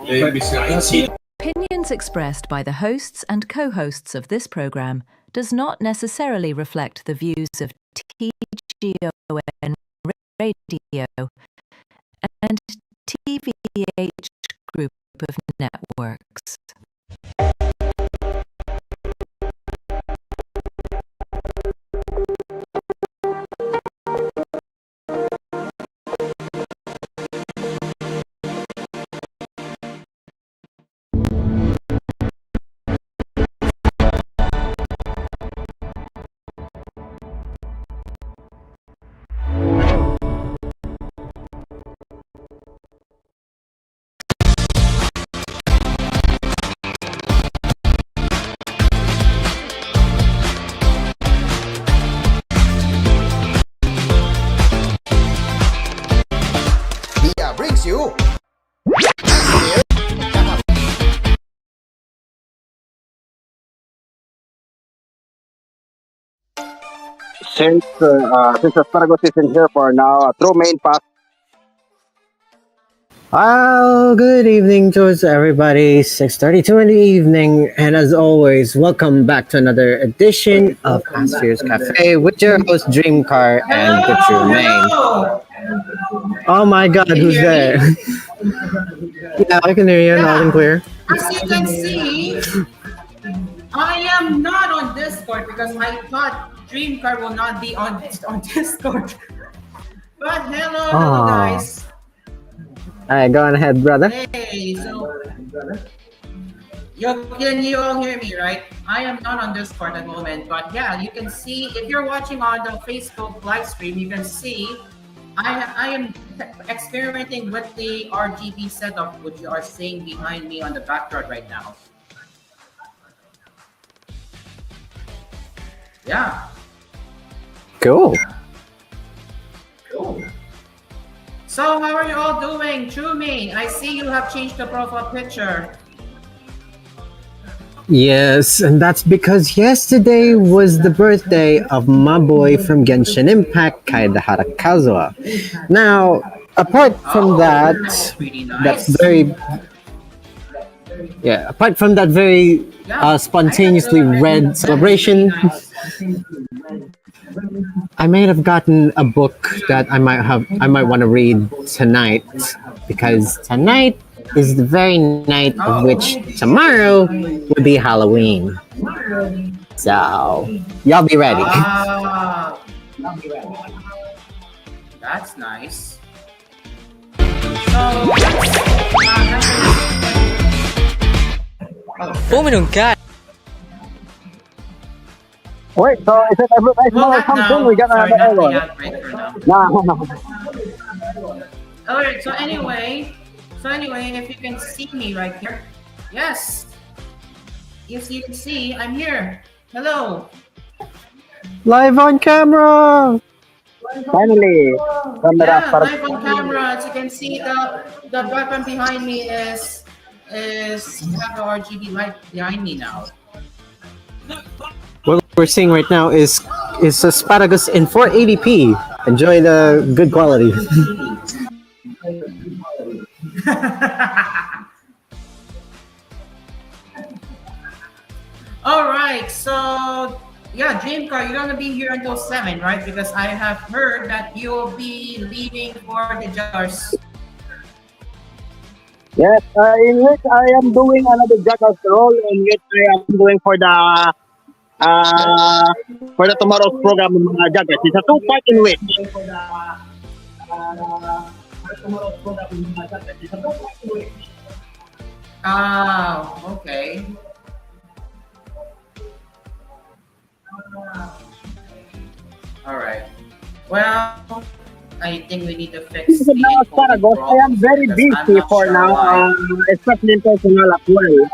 Opinions expressed by the hosts and co-hosts of this program does not necessarily reflect the views of TGON Radio and TVH Group of Networks. Brings you since Asparagus isn't here for now, through main path. Well, good evening to everybody. 6:32 in the evening, and as always, welcome back to another edition of Asphere's Cafe with your host Dreamcar and the True Main. Oh my God, who's there? Yeah, I can hear you loud and clear. As you can see, I am not on Discord because I thought Dreamcar will not be on Discord. But hello guys. All right, go on ahead, brother. Hey, so can you all hear me, right? I am not on Discord at the moment, but yeah, you can see if you're watching on the Facebook live stream, you can see I am experimenting with the RGB setup, which you are seeing behind me on the background right now. Yeah. Cool. So how are you all doing? Trumi, I see you have changed the profile picture. Yes, and that's because yesterday was the birthday of my boy from Genshin Impact, Kaedahara Kazuha. Now, apart from That's pretty nice. apart from that very spontaneously read celebration, I may have gotten a book that I might want to read tonight, because tonight is the very night of which tomorrow will be Halloween. So, y'all be ready. That's nice. Wait, so is it advertisement or something? We got another error. No. Alright, so anyway, if you can see me right here. Yes. Yes, you can see, I'm here. Hello. Live on camera! Finally, Yeah, live on camera. As you can see, the background behind me is have the RGB light behind me now. What we're seeing right now is Asparagus in 480p. Enjoy the good quality. All right, so yeah, Dreamcar, you're gonna be here until 7, right? Because I have heard that you'll be leaving for the jars. Yes, in which I am doing another Jackass role, in which I am doing for the tomorrow's program ng mga Jackass. It's a two-part in which. Okay. All right. Well, I think we need to fix the Asparagus, I am very busy for now, especially in personal as well.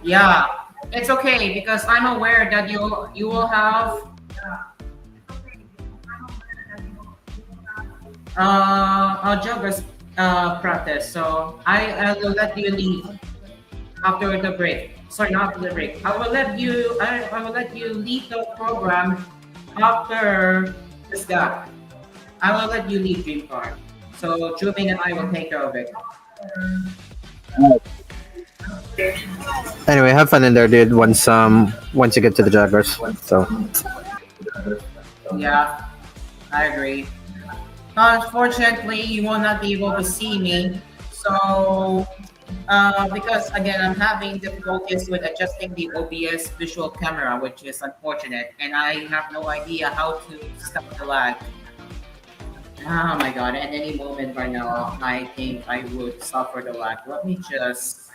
Yeah, it's okay because I'm aware that you will have a joggers practice, so I will let you leave after the break. Sorry, not after the break. I will let you leave the program after this gap. I will let you leave Dreamcar. So Jubing and I will take care of it. Anyway, have fun in there, dude. Once you get to the Jaguars. So Yeah, I agree. Unfortunately, you will not be able to see me. So, because again, I'm having difficulties with adjusting the OBS visual camera, which is unfortunate, and I have no idea how to stop the lag. Oh my god, at any moment right now, I think I would suffer the lag. Let me just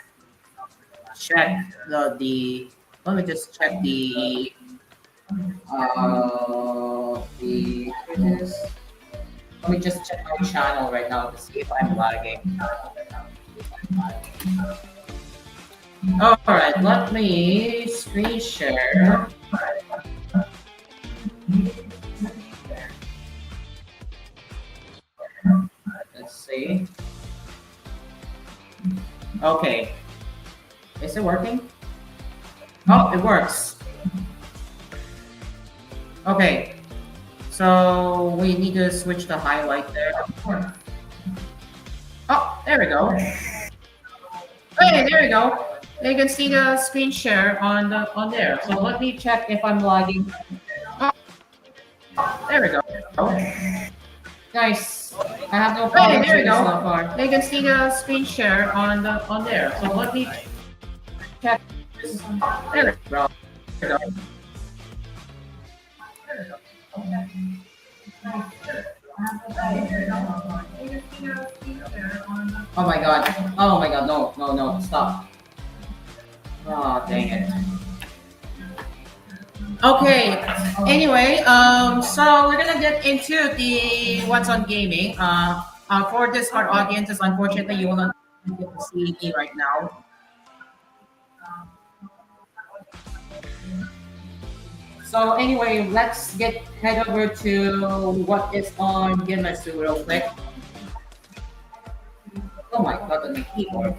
check let me just check the here it is. Let me just check my channel right now to see if I'm lagging. All right, let me screen share. Let's see. Okay, is it working? Oh, it works. Okay, so we need to switch the highlight there. Oh, there we go. Hey, there we go. You can see the screen share on there. So let me check if I'm lagging. Oh, there we go. Nice. I have no problem. Hey, there we go. So far. You can see the screen share on there. So let me check. There we go. There we go. Oh my god. Oh my god. No, no, no. Stop. Oh, dang it. Okay. Anyway, so we're gonna get into the what's on gaming. For Discord audiences, unfortunately, you will not get to see me right now. So anyway, let's head over to what is on Ginmasu real quick. Oh my god, on my keyboard.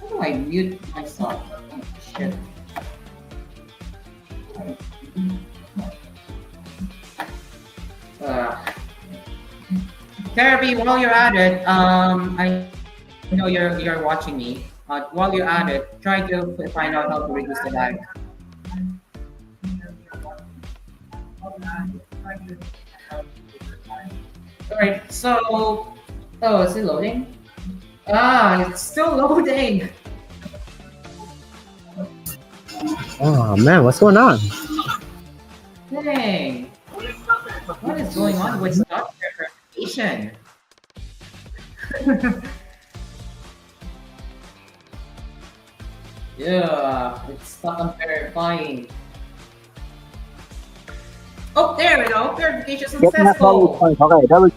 How do I mute myself? Oh, shit. Kirby, while you're at it, I know you're watching me. While you're at it, try to find out how to reduce the lag. Alright, so oh, is it loading? Ah, it's still loading. oh man, what's going on? Dang. What is going on with stock verification? Yeah, it's stuck on verifying. Oh, there we go. Verification successful. Okay, that was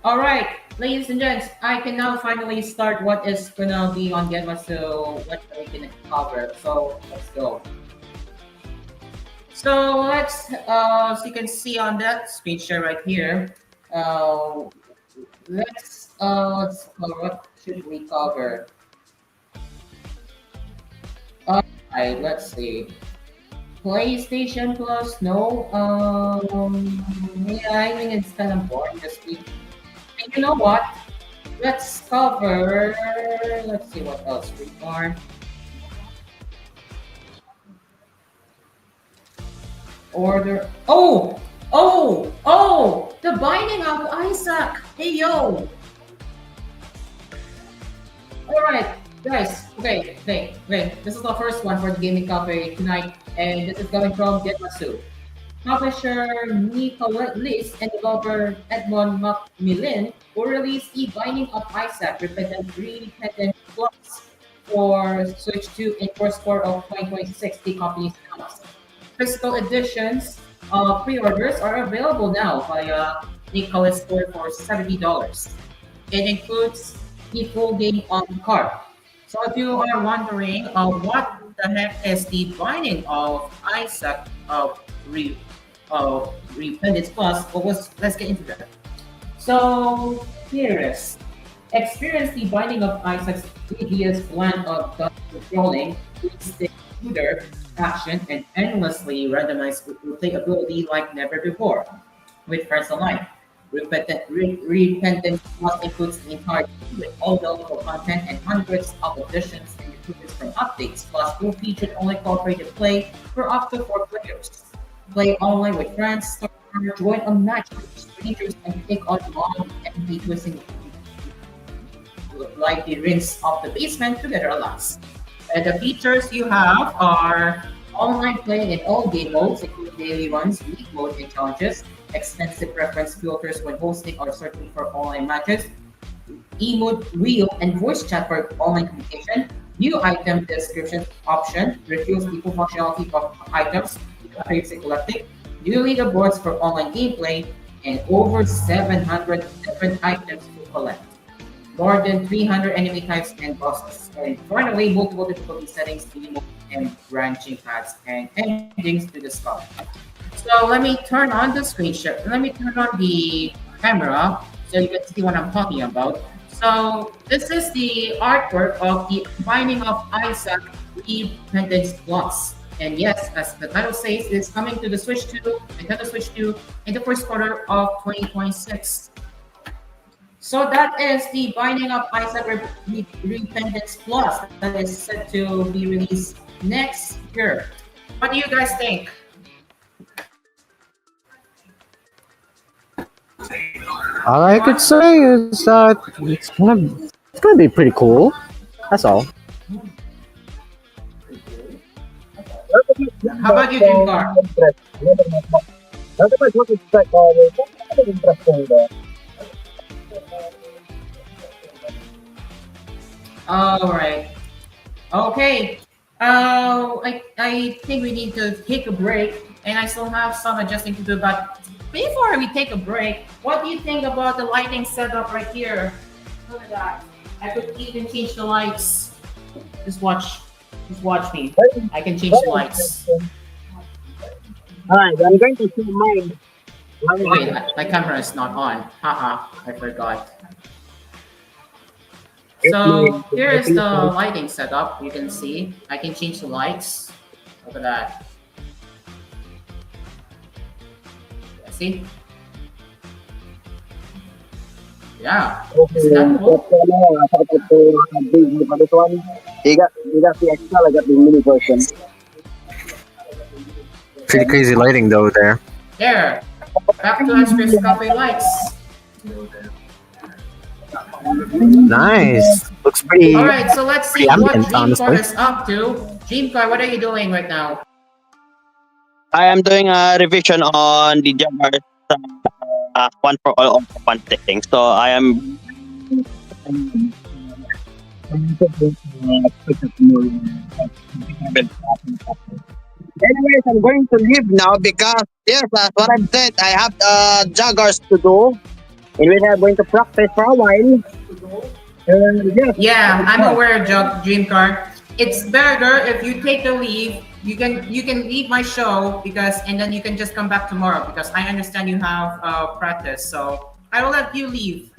All right, ladies and gents, I can now finally start what is gonna be on Genma. So what we can cover. So let's go. So let's, as you can see on that screen share right here, let's what should we cover? Alright, let's see. PlayStation Plus, no. Yeah, I think it's kind of boring this week. And you know what? Let's cover. Let's see what else we got. Order. Oh, oh, oh! The Binding of Isaac. Hey yo. All right, guys. Okay. This is the first one for the gaming cafe tonight, and this is coming from Getmasu. Publisher Nicolas and developer Edmond Macmillan will release The Binding of Isaac Repentant Plus for Switch 2 in first quarter of 2026, the company's announced. Physical editions pre-orders are available now via Nicolas Store for $70. It includes the full game on card. So if you are wondering what the heck is the Binding of Isaac Repentance Plus, let's get into that. So here is experience the Binding of Isaac's tedious blend of gun controlling, shooter, action, and endlessly randomized replayability like never before. With friends alike, Repentance Plus includes the entire game with all valuable content and hundreds of additions and improvements from updates, plus full featured-only cooperative play for up to 4 players. Play online with friends, join a match with strangers, and take on long and twisting like the rinse of the basement to get relaxed. And the features you have are online play in all game modes, including daily runs, week mode, and challenges, extensive preference filters when hosting or searching for online matches, emote, reel, and voice chat for online communication, new item description option, reviews the full functionality of items previously collected, new leaderboards for online gameplay, and over 700 different items to collect. More than 300 enemy types and bosses. And finally, multiple difficulty settings, emote, and branching paths and endings to discover. So let me turn on the screenshot. Let me turn on the camera so you can see what I'm talking about. So this is the artwork of the Binding of Isaac Repentance Plus. And yes, as the title says, it's coming to the Switch 2, Nintendo Switch 2 in the first quarter of 2026. So that is the Binding of Isaac Repentance Plus that is set to be released next year. What do you guys think? All I could say is that it's gonna be pretty cool. That's all. How about you, Jim Carr? All right. Okay. I think we need to take a break, and I still have some adjusting to do. But before we take a break, what do you think about the lighting setup right here? Look at that. I could even change the lights. Just watch. Just watch me. I can change the lights. Alright, I'm going to show mine. Wait, my camera is not on. Haha, I forgot. So here is the lighting setup. You can see I can change the lights. Look at that. See? Yeah. Isn't that cool? This one, you got the extra, I got the mini version. Pretty crazy lighting though there. There. Back to Asphere's Cafe lights. Nice. Looks pretty. All right, so let's see what ambient, Dreamcar honestly. is up to. Dreamcar, what are you doing right now? I am doing a revision on the Jaguar one for all of one testing. So I am Anyways, I'm going to leave now because, yes, as what I've said, I have joggers to do. And we are going to practice for a while. Yes. Yeah, I'm aware, Dreamcar. It's better if you take the leave. You can leave my show and then you can just come back tomorrow because I understand you have practice. So I will let you leave.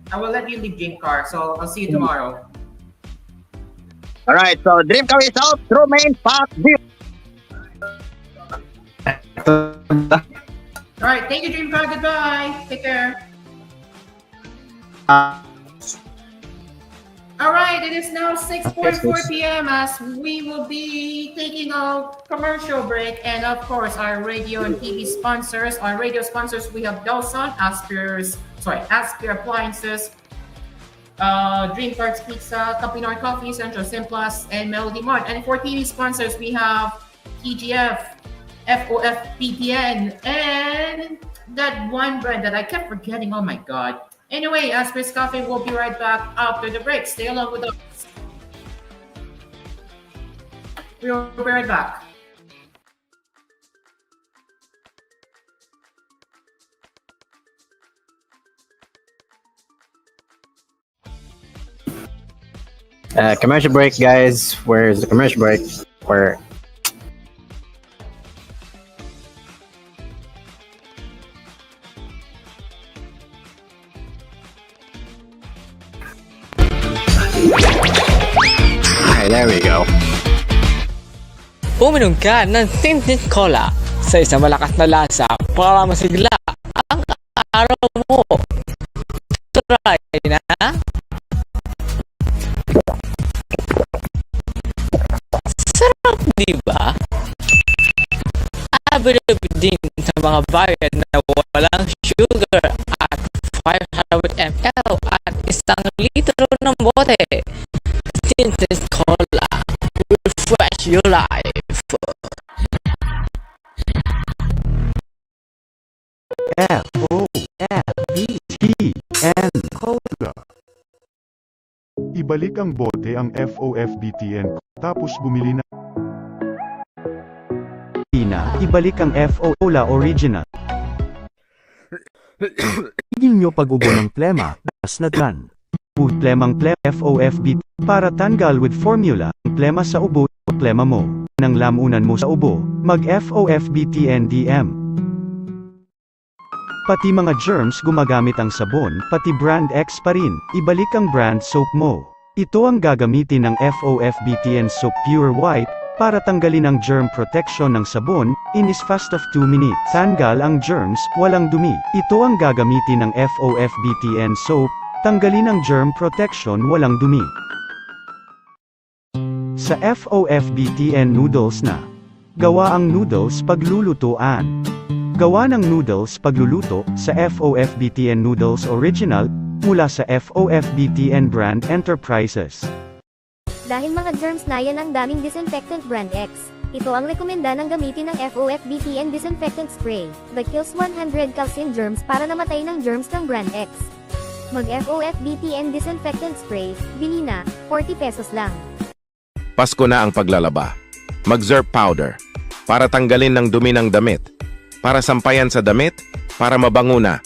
Dreamcar. So I'll see you tomorrow. Alright, so Dreamcar is out through main path view. All right, thank you, Dreamcar. Goodbye. Take care. All right, it is now 6:44 p.m. as we will be taking a commercial break. And of course, our radio and TV sponsors. Our radio sponsors, we have Dawson, Asphere Appliances, Dream Cards Pizza, Capinor Coffee, Central Simplus, and Melody Mart. And for TV sponsors, we have TGF, FOFPTN, and that one brand that I kept forgetting. Oh my god. Anyway, Asphere's Cafe will be right back after the break. Stay along with us. We'll be right back. Commercial break, guys. Where's the commercial break? Where? Alright, there we go. Uminom ka ng tinted cola sa isang malakas na lasa para masigla ang araw mo. Try na. Sarap, di ba? Available din sa mga bayan na walang sugar at 500 ml at 1 litro ng bote. Tinted cola. Refresh your life. FOFBTN Cola. Ibalik ang bote ang FOFBTN tapos bumili na. Ibalik ang FO-Cola Original. Tigil nyo pag-ubo ng plema, das na dran. Plemang FOFBT para tanggal with formula, ang plema sa ubo o plema mo. Nang lamunan mo sa ubo, mag-FOFBTNDM. Pati mga germs gumagamit ang sabon, pati brand X pa rin, ibalik ang brand soap mo. Ito ang gagamitin ng FOFBTN Soap Pure White, para tanggalin ang germ protection ng sabon, in as fast of 2 minutes. Tanggal ang germs, walang dumi. Ito ang gagamitin ng FOFBTN Soap, tanggalin ang germ protection walang dumi. Sa FOFBTN Noodles na. Gawa ang noodles paglulutuan. Gawa ng noodles pagluluto sa FOFBTN Noodles Original, mula sa FOFBTN Brand Enterprises. Dahil mga germs na yan ang daming disinfectant brand X, ito ang rekomenda ng gamitin ng FOFBTN Disinfectant Spray, that kills 100 calcium germs para namatay ng germs ng brand X. Mag-FOFBTN Disinfectant Spray, bili na, 40 pesos lang. Pasko na ang paglalaba. Mag-Zerp Powder. Para tanggalin ng dumi ng damit. Para sampayan sa damit. Para mabango na.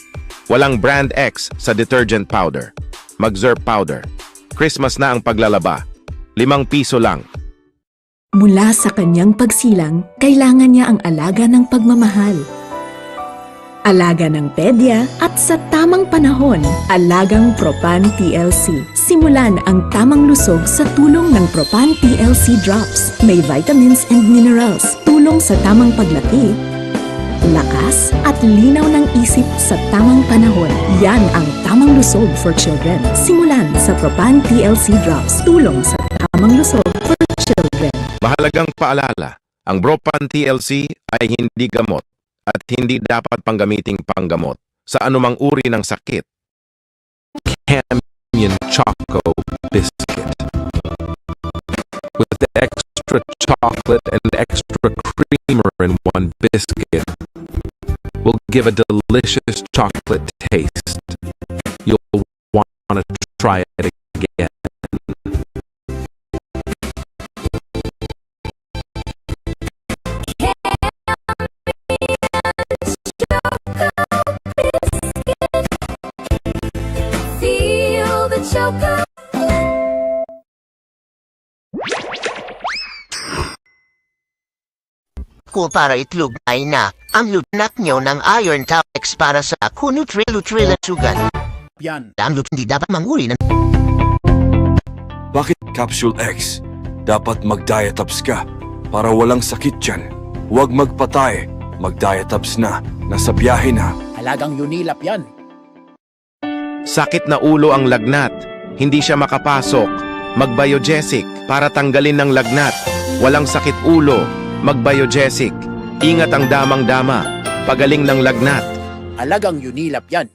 Walang brand X sa detergent powder. Mag-Zerp Powder. Christmas na ang paglalaba. 5 piso lang. Mula sa kanyang pagsilang, kailangan niya ang alaga ng pagmamahal. Alaga ng pedya at sa tamang panahon, alagang Propan TLC. Simulan ang tamang lusog sa tulong ng Propan TLC Drops. May vitamins and minerals, tulong sa tamang paglaki, lakas at linaw ng isip sa tamang panahon. Yan ang tamang lusog for children. Simulan sa Propan TLC Drops, tulong sa tamang lusog for children. Mahalagang paalala, ang Propan TLC ay hindi gamot at hindi dapat panggamiting panggamot sa anumang uri ng sakit. Canyon Choco Biscuit with the extra chocolate and extra creamer in one biscuit will give a delicious chocolate taste. You'll want to try it again. Ko para itlog ay na, ang lugnat nyo ng iron tapex para sa kunutri-lutri sugan. Yan. Ang hindi dapat manguli ng... Bakit Capsule X? Dapat mag-diet-ups ka para walang sakit dyan. Huwag magpatay, mag-diet-ups na, nasa biyahe na. Halagang Unilap yan. Sakit na ulo ang lagnat, hindi siya makapasok. Mag-biogesic para tanggalin ng lagnat. Walang sakit ulo. Mag-biogesic. Ingat ang damang-dama. Pagaling ng lagnat. Halagang Unilap yan.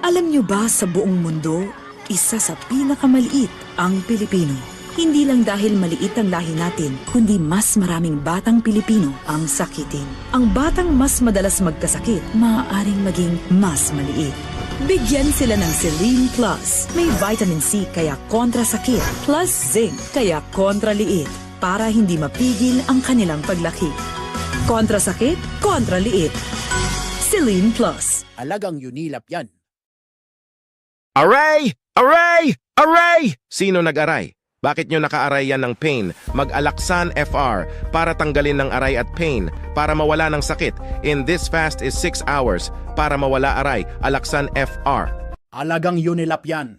Alam niyo ba sa buong mundo, isa sa pinakamaliit ang Pilipino. Hindi lang dahil maliit ang lahi natin, kundi mas maraming batang Pilipino ang sakitin. Ang batang mas madalas magkasakit, maaaring maging mas maliit. Bigyan sila ng Selene Plus. May vitamin C kaya kontra sakit, plus zinc kaya kontra liit, para hindi mapigil ang kanilang paglaki. Kontra sakit, kontra liit. Selene Plus. Halagang Unilap yan. Aray! Aray! Aray! Sino nag-aray? Bakit nyo nakaaray yan ng pain? Mag-Alaxan FR para tanggalin ng aray at pain, para mawala ng sakit. In this fast is 6 hours para mawala aray. Alaxan FR. Halagang Unilap yan.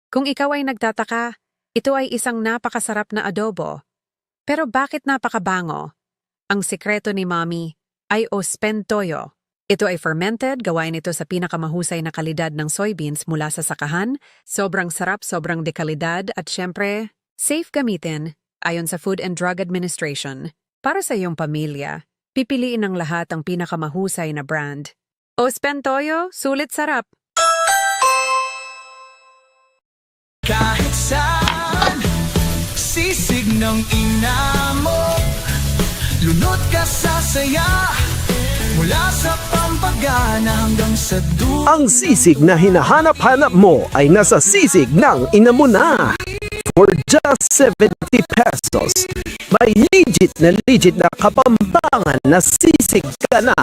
Kung ikaw ay nagtataka, Ito ay isang napakasarap na adobo. Pero bakit napakabango? Ang sikreto ni Mommy ay ospentoyo. Ito ay fermented, gawain ito sa pinakamahusay na kalidad ng soybeans mula sa sakahan, sobrang sarap, sobrang dekalidad, at syempre, safe gamitin ayon sa Food and Drug Administration. Para sa iyong pamilya, pipiliin ng lahat ang pinakamahusay na brand. Ospentoyo, sulit sarap! Kahit saan, sisig ng ina mo, lunod ka sa saya, mula sa pampagana hanggang sa dulo. Ang sisig na hinahanap-hanap mo ay nasa sisig ng ina mo na. For just 70 pesos, may legit na kapampangan na sisig ka na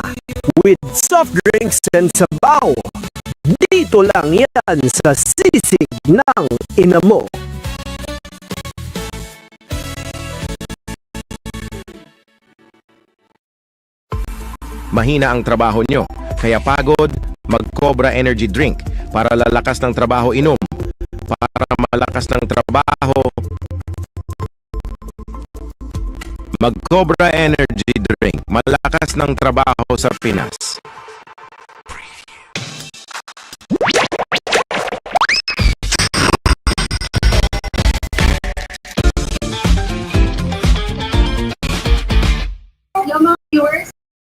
with soft drinks and sabaw. Dito lang yan sa sisig ng ina mo. Mahina ang trabaho nyo, kaya pagod, mag-Cobra Energy Drink para lalakas ng trabaho inom. Para malakas ng trabaho, mag-Cobra Energy Drink. Malakas ng trabaho sa Pinas.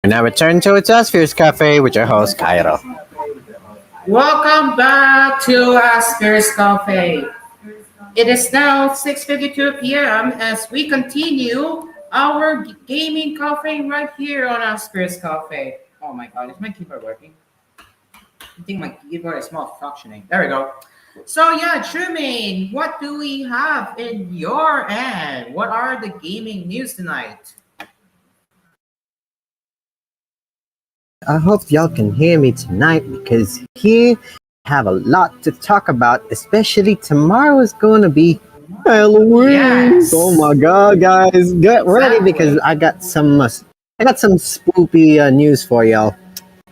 And now return to its Asphere's Cafe with your host, Cairo. Welcome back to Asphere's Cafe. It is now 6:52 p.m. as we continue our gaming cafe right here on Asphere's Cafe. Oh my god, is my keyboard working? I think my keyboard is malfunctioning. There we go. So yeah, Trumaine, what do we have in your end? What are the gaming news tonight? I hope y'all can hear me tonight because here I have a lot to talk about, especially tomorrow is going to be Halloween. Yes. Oh my god, guys, get ready because I got some spooky news for y'all.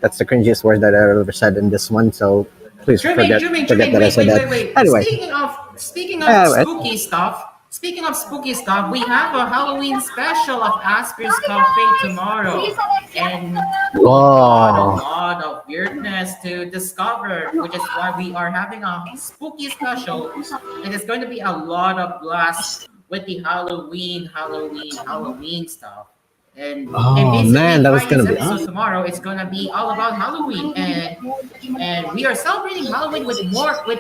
That's the cringiest word that I've ever said in this one, so please forget that I said that. Wait. Anyway, Speaking of spooky stuff, we have a Halloween special of Asphere's Cafe tomorrow, and a lot of weirdness to discover, which is why we are having a spooky special. And it's going to be a lot of blast with the Halloween stuff. And man, that was gonna be episode awesome. tomorrow. It's gonna be all about Halloween, and we are celebrating Halloween with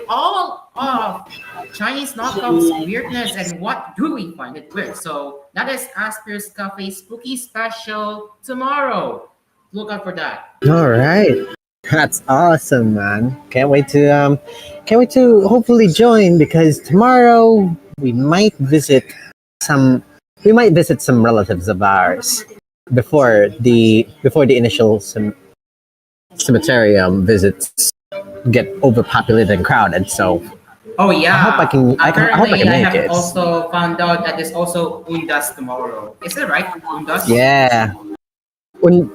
all of Chinese knockoffs weirdness and what do we find it weird. So that is Asphere's Cafe Spooky Special tomorrow. Look out for that. all right, that's awesome, man. Can't wait to hopefully join because tomorrow we might visit some relatives of ours before the initial cemeterium visits get overpopulated and crowded. So Oh yeah. I hope I can Apparently, I make have it. also found out that there's also Undas tomorrow. Is that right? Undas? Yeah.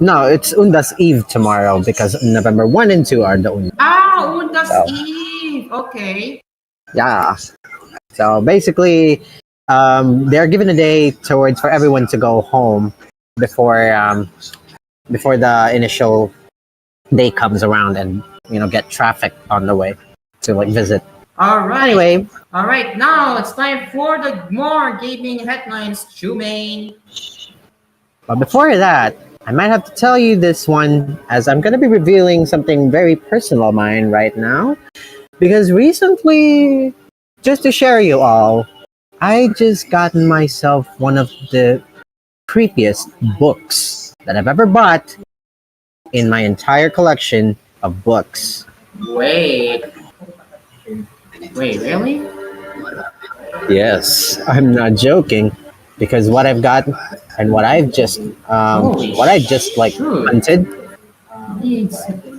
No, it's Undas Eve tomorrow because November 1 and 2 are the Undas. Undas So. Eve. Okay. Yeah. So basically, they're given a day for everyone to go home before the initial day comes around and get traffic on the way to visit. All right. Anyway. All right. Now it's time for the more gaming headlines. Shumain. But before that, I might have to tell you this one as I'm going to be revealing something very personal of mine right now. Because recently, just to share you all, I just gotten myself one of the creepiest books that I've ever bought in my entire collection of books. Wait, really? Yes, I'm not joking. Because what I've got and what I've just hunted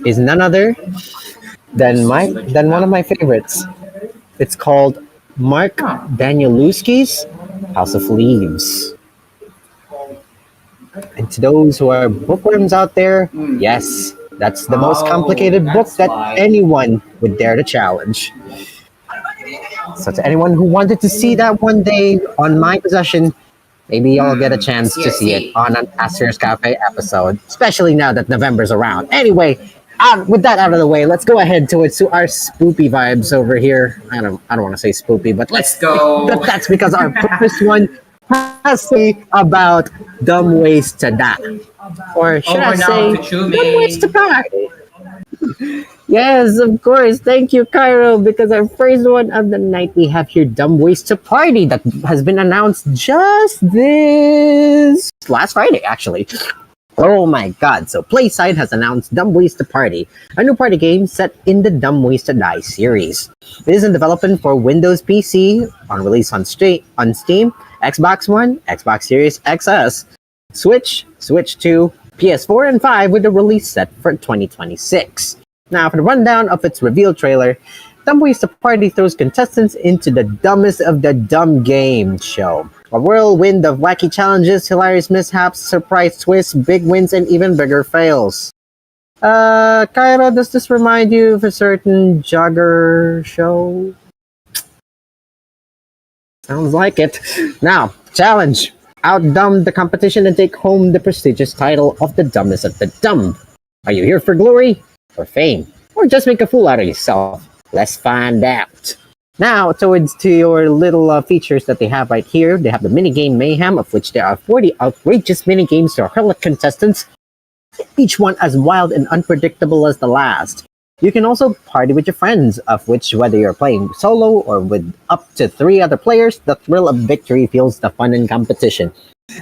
is none other than one of my favorites. It's called Mark Danielewski's House of Leaves. And to those who are bookworms out there, yes, that's the most complicated book that anyone would dare to challenge. So to anyone who wanted to see that one day on my possession, maybe y'all get a chance to see it on an Asphere's Cafe episode, especially now that November's around. Anyway, with that out of the way, let's go ahead to our spoopy vibes over here. I don't want to say spoopy, but Let's go. But that's because our first one has to be about dumb ways to die, or should I Over now say, to Chumi. dumb ways to die. Yes, of course. Thank you, Cairo, because our first one of the night we have here Dumb Ways to Party that has been announced just this last Friday, actually. Oh my god. So PlaySide has announced Dumb Ways to Party, a new party game set in the Dumb Ways to Die series. It is in development for Windows PC, on release on Steam, Xbox One, Xbox Series XS, Switch, Switch 2, PS4 and 5 with a release set for 2026. Now, for the rundown of its reveal trailer, Dumb Ways to Party throws contestants into the dumbest of the dumb game show. A whirlwind of wacky challenges, hilarious mishaps, surprise twists, big wins, and even bigger fails. Cairo, does this remind you of a certain jogger show? Sounds like it. Now, challenge. Outdumb the competition and take home the prestigious title of the dumbest of the dumb. Are you here for glory? For fame? Or just make a fool out of yourself? Let's find out. Now, towards to your little features that they have right here, they have the minigame Mayhem, of which there are 40 outrageous minigames to hurl at contestants, each one as wild and unpredictable as the last. You can also party with your friends, of which whether you're playing solo or with up to 3 other players, the thrill of victory fuels the fun in competition.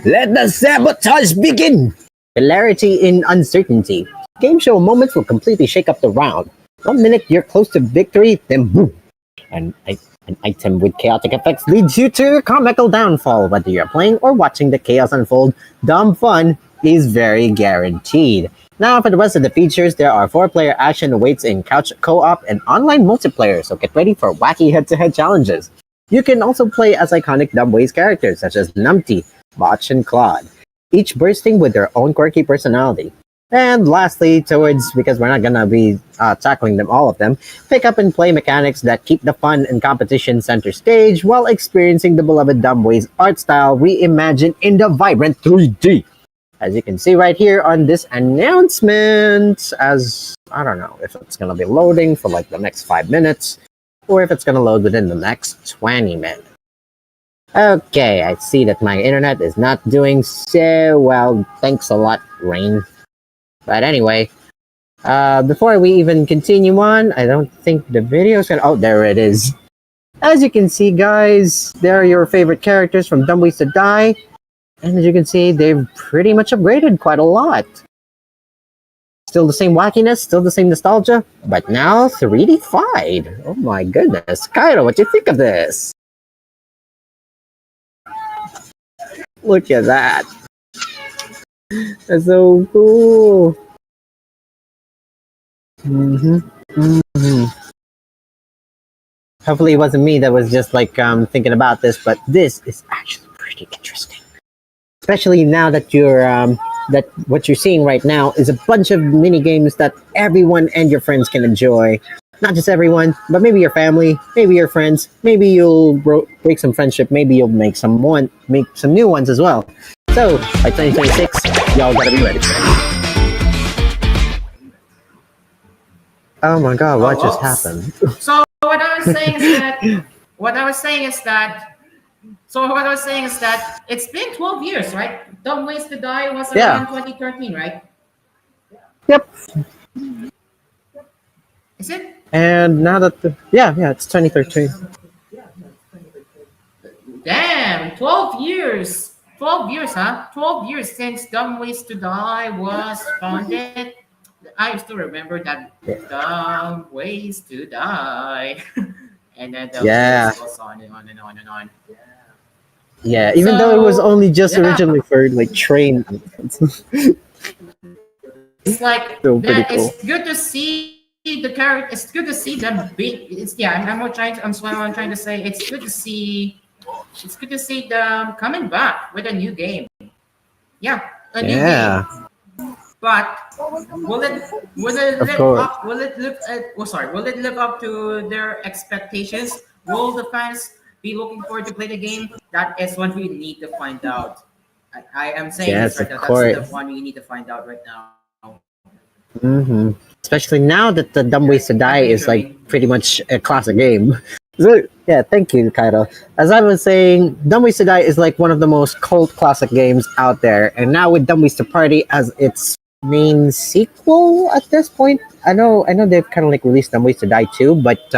Let the sabotage begin! Hilarity in uncertainty. Game show moments will completely shake up the round. 1 minute you're close to victory, then boom! An item with chaotic effects leads you to a comical downfall. Whether you're playing or watching the chaos unfold, dumb fun is very guaranteed. Now for the rest of the features, there are 4-player action awaits in couch co-op and online multiplayer, so get ready for wacky head-to-head challenges. You can also play as iconic Dumb Ways characters such as Numpty, Botch, and Claude, each bursting with their own quirky personality. And lastly, because we're not gonna be tackling them all of them, pick up and play mechanics that keep the fun and competition center stage while experiencing the beloved Dumb Ways art style reimagined in the vibrant 3D. As you can see right here on this announcement, as I don't know if it's gonna be loading for like the next 5 minutes, or if it's gonna load within the next 20 minutes. Okay, I see that my internet is not doing so well. Thanks a lot, Rain. But anyway, before we even continue on, I don't think the video is gonna... Oh, there it is. As you can see, guys, there are your favorite characters from Dumb Ways to Die. And as you can see, they've pretty much upgraded quite a lot. Still the same wackiness, still the same nostalgia, but now 3D-fied. Oh my goodness. Cairo, what do you think of this? Look at that. That's so cool. Hopefully it wasn't me that was just like thinking about this, but this is actually pretty interesting. Especially now that you're that what you're seeing right now is a bunch of mini games that everyone and your friends can enjoy. Not just everyone, but maybe your family, maybe your friends, maybe you'll break some friendship, maybe you'll make some new ones as well. So by 2026, y'all gotta be ready. Oh my god, what just happened? So what I was saying is that it's been 12 years, right? Dumb Ways to Die was around 2013, right? Yep. Is it? And now that it's 2013. Damn, 12 years. 12 years, huh? 12 years since Dumb Ways to Die was founded. I still remember that Dumb Ways to Die. And then the list goes on and on and on and on. Yeah, even though it was only just originally for like train. It's like so pretty cool. It's good to see the character. It's good to see them big. I'm trying to say it's good to see. It's good to see them coming back with a new game. Yeah, a new game. But will it live up to their expectations? Will the fans be looking forward to play the game? That is what we need to find out. I am saying Yes, this right of now. course. That's the one we need to find out right now. Hmm. Especially now that the Dumb Ways to Die Okay, is like Jermaine. pretty much a classic game. So yeah, thank you, Kaito. As I was saying, Dumb Ways to Die is like one of the most cult classic games out there, and now with Dumb Ways to Party as its main sequel at this point, I know they've kind of like released Dumb Ways to Die too, but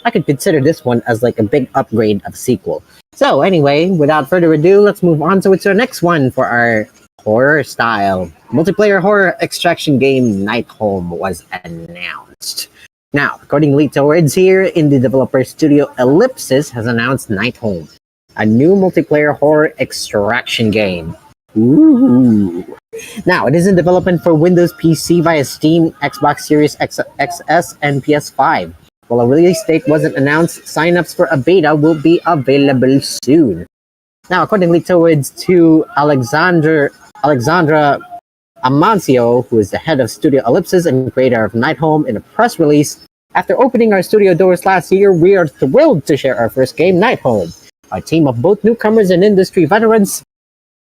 I could consider this one as like a big upgrade of sequel. So anyway, without further ado, let's move on to our next one for our horror style multiplayer horror extraction game. Night Home was announced. Now, accordingly to words here, indie developer studio Ellipsis has announced Night Home, a new multiplayer horror extraction game. Ooh. Now, it is in development for Windows PC via Steam, Xbox Series XS, and PS5. While a release date wasn't announced, signups for a beta will be available soon. Now, accordingly to Alexandra Amancio, who is the head of Studio Ellipsis and creator of Night Home, in a press release, after opening our studio doors last year, we are thrilled to share our first game, Night Home. Our team of both newcomers and industry veterans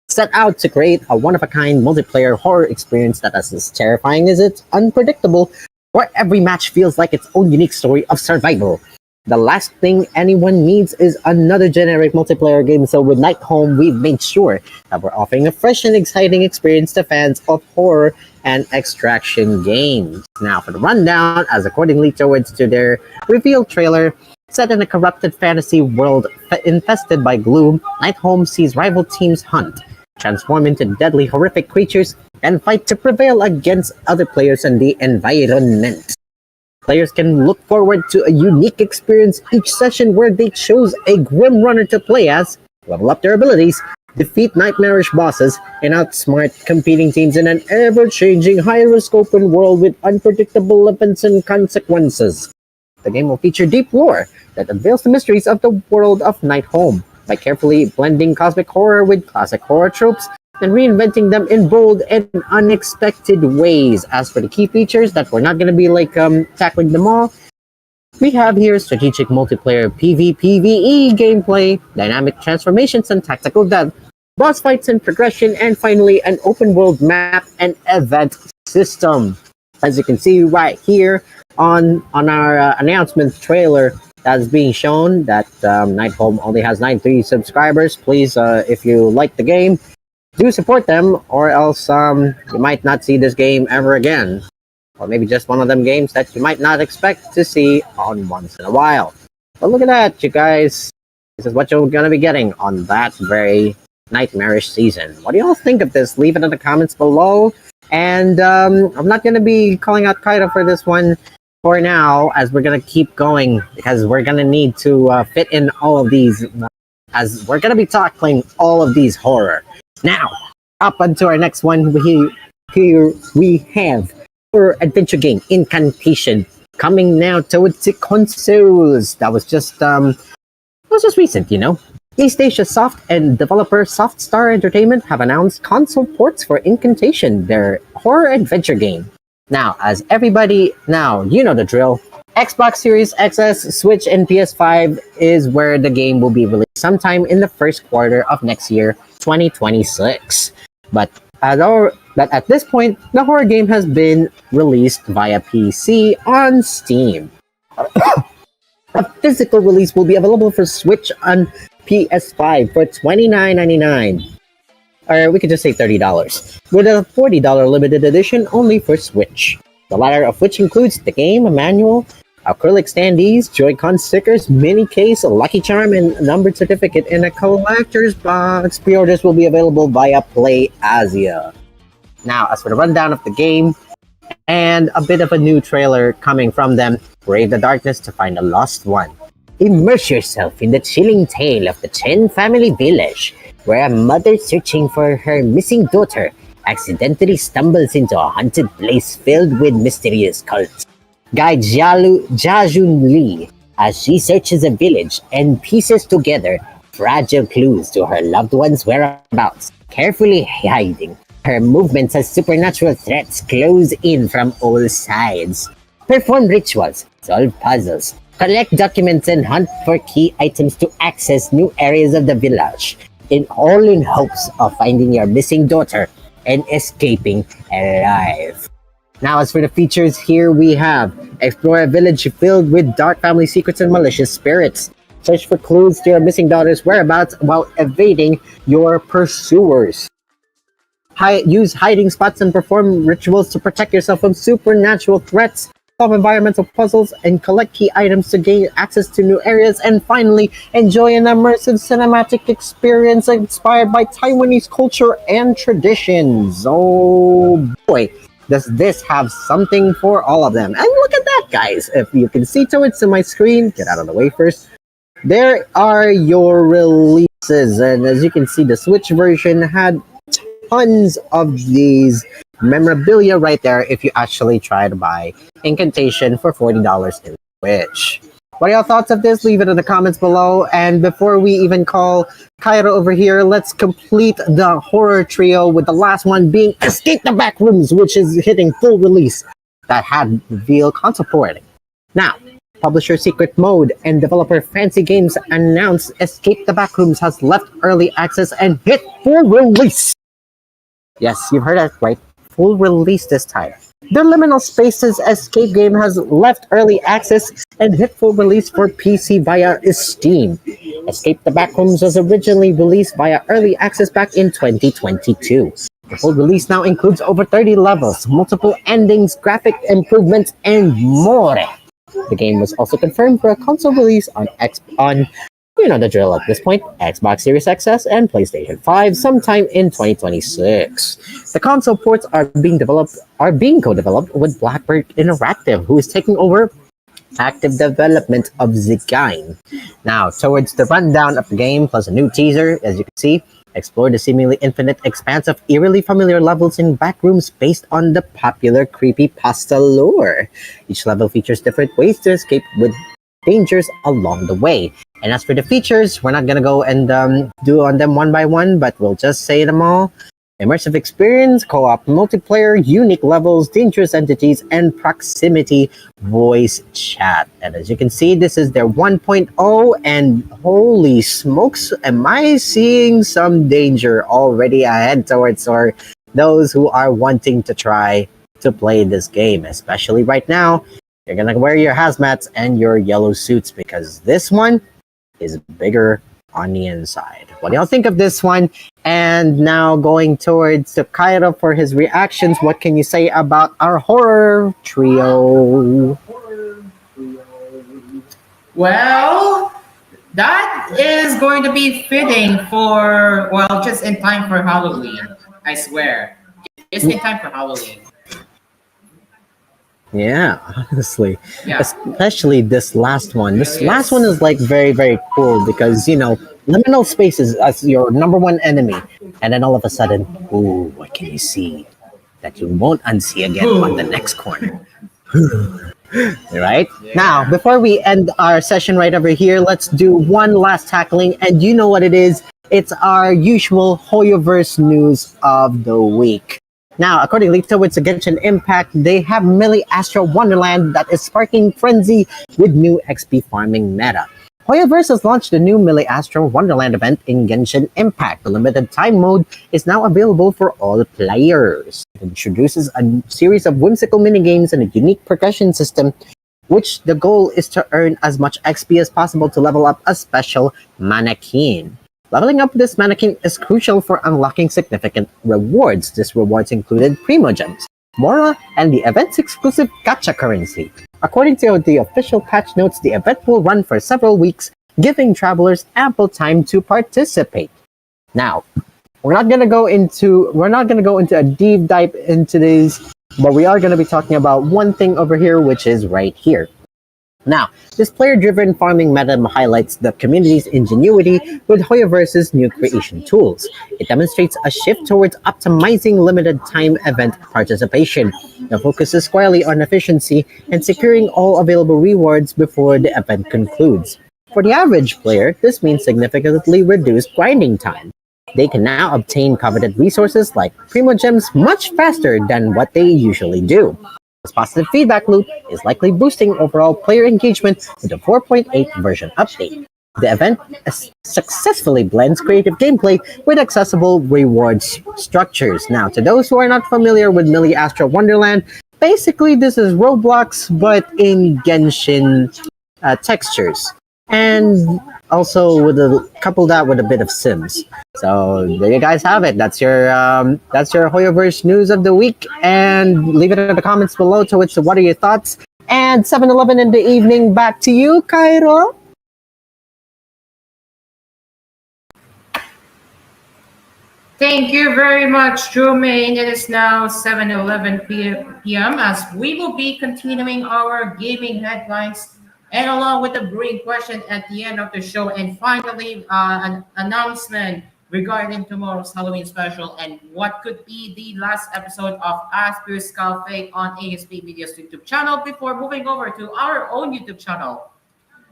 set out to create a one-of-a-kind multiplayer horror experience that is as terrifying as it's unpredictable, where every match feels like its own unique story of survival. The last thing anyone needs is another generic multiplayer game, so with Night Home, we've made sure that we're offering a fresh and exciting experience to fans of horror and extraction games. Now, for the rundown, as accordingly to their reveal trailer, set in a corrupted fantasy world infested by gloom, Night Home sees rival teams hunt, transform into deadly, horrific creatures, and fight to prevail against other players and the environment. Players can look forward to a unique experience each session where they choose a grim runner to play as, level up their abilities, defeat nightmarish bosses, and outsmart competing teams in an ever-changing, high-risk open world with unpredictable events and consequences. The game will feature deep lore that unveils the mysteries of the world of Night Home by carefully blending cosmic horror with classic horror tropes and reinventing them in bold and unexpected ways. As for the key features that we're not going to be tackling them all, we have here strategic multiplayer PvPvE gameplay, dynamic transformations and tactical depth, boss fights and progression, and finally an open world map and event system. As you can see right here on our announcement trailer that's being shown, that Night Home only has 93 subscribers. Please, if you like the game, do support them, or else you might not see this game ever again. Or maybe just one of them games that you might not expect to see on once in a while. But look at that, you guys. This is what you're going to be getting on that very nightmarish season. What do y'all think of this? Leave it in the comments below. And I'm not going to be calling out Kaito for this one for now, as we're going to keep going, because we're going to need to fit in all of these, as we're going to be tackling all of these horror. Now, up onto our next one, here we have our adventure game, Incantation, coming now towards the consoles. That was just recent, you know. East Asia Soft and developer Softstar Entertainment have announced console ports for Incantation, their horror adventure game. Now, as everybody now, you know the drill. Xbox Series XS, Switch, and PS5 is where the game will be released sometime in the first quarter of next year, 2026. But at this point, the horror game has been released via PC on Steam. A physical release will be available for Switch on PS5 for $29.99. Or we could just say $30, with a $40 limited edition only for Switch. The latter of which includes the game, a manual, acrylic standees, Joy-Con stickers, mini case, a Lucky Charm, and a numbered certificate in a collector's box. Pre-orders will be available via PlayAsia. Now, as for the rundown of the game, and a bit of a new trailer coming from them, brave the darkness to find a lost one. Immerse yourself in the chilling tale of the Chen family village, where a mother searching for her missing daughter accidentally stumbles into a haunted place filled with mysterious cults. Guide Jajun Lee as she searches a village and pieces together fragile clues to her loved one's whereabouts, carefully hiding her movements as supernatural threats close in from all sides. Perform rituals, solve puzzles, Collect documents and hunt for key items to access new areas of the village, all in hopes of finding your missing daughter and escaping alive. Now, as for the features, here we have explore a village filled with dark family secrets and malicious spirits. Search for clues to your missing daughter's whereabouts while evading your pursuers. Use hiding spots and perform rituals to protect yourself from supernatural threats. Solve environmental puzzles and collect key items to gain access to new areas. And finally, enjoy an immersive cinematic experience inspired by Taiwanese culture and traditions. Oh boy, does this have something for all of them. And look at that, guys. If you can see towards my screen, get out of the way first. There are your releases. And as you can see, the Switch version had tons of these memorabilia right there if you actually try to buy Incantation for $40 in Switch. What are your thoughts of this? Leave it in the comments below. And before we even call Cairo over here, let's complete the horror trio with the last one being Escape the Backrooms, which is hitting full release that had revealed console porting. Now, publisher Secret Mode and developer Fancy Games announced Escape the Backrooms has left early access and hit full release. Yes, you've heard that right. Full release this time. The Liminal Spaces escape game has left early access and hit full release for PC via Steam. Escape the Backrooms was originally released via early access back in 2022. The full release now includes over 30 levels, multiple endings, graphic improvements, and more. The game was also confirmed for a console release on you know the drill at this point, Xbox Series XS and PlayStation 5 sometime in 2026. The console ports are being co-developed with Blackbird Interactive, who is taking over active development of the game. Now, towards the rundown of the game, plus a new teaser, as you can see, explore the seemingly infinite expanse of eerily familiar levels in backrooms based on the popular creepypasta lore. Each level features different ways to escape with dangers along the way. And as for the features, we're not gonna go and do on them one by one, but we'll just say them all. Immersive experience, co-op multiplayer, unique levels, dangerous entities, and proximity voice chat. And as you can see, this is their 1.0, and holy smokes, am I seeing some danger already ahead towards those who are wanting to try to play this game, especially right now. You're gonna wear your hazmats and your yellow suits because this one is bigger on the inside. What do y'all think of this one? And now going towards Cairo for his reactions, what can you say about our horror trio? Well, that is going to be fitting for, well, just in time for Halloween, I swear. It's in time for Halloween. Yeah, honestly. Yeah. Especially this last one. This last one is like very, very cool because, you know, liminal spaces as your number one enemy. And then all of a sudden, ooh, what can you see that you won't unsee again on the next corner? Right? Yeah. Now, before we end our session right over here, let's do one last tackling. And you know what it is? It's our usual Hoyoverse news of the week. Now, accordingly to Genshin Impact, they have Millie Astro Wonderland that is sparking frenzy with new XP farming meta. Hoyoverse has launched the new Millie Astro Wonderland event in Genshin Impact. The limited time mode is now available for all players. It introduces a series of whimsical minigames and a unique progression system, which the goal is to earn as much XP as possible to level up a special mannequin. Leveling up this mannequin is crucial for unlocking significant rewards. These rewards included Primo Gems, Mora, and the event's exclusive gacha currency. According to the official patch notes, the event will run for several weeks, giving travelers ample time to participate. Now, we're not gonna go into a deep dive into these, but we are gonna be talking about one thing over here, which is right here. Now, this player-driven farming meta highlights the community's ingenuity with Hoyoverse's new creation tools. It demonstrates a shift towards optimizing limited-time event participation. The focus is squarely on efficiency and securing all available rewards before the event concludes. For the average player, this means significantly reduced grinding time. They can now obtain coveted resources like Primo Gems much faster than what they usually do. This positive feedback loop is likely boosting overall player engagement with the 4.8 version update. The event successfully blends creative gameplay with accessible rewards structures. Now, to those who are not familiar with Millie Astro Wonderland, basically this is Roblox but in Genshin textures, and also with couple that with a bit of Sims. So there you guys have it. That's your Hoyoverse news of the week, and leave it in the comments below to which what are your thoughts. And 7-Eleven in the evening, back to you, Cairo. Thank you very much, Jermaine. It is now 7:11 p.m. as we will be continuing our gaming headlines and along with the brewing question at the end of the show. And finally, an announcement regarding tomorrow's Halloween special and what could be the last episode of Asphere's Cafe on AspMedia's YouTube channel before moving over to our own YouTube channel.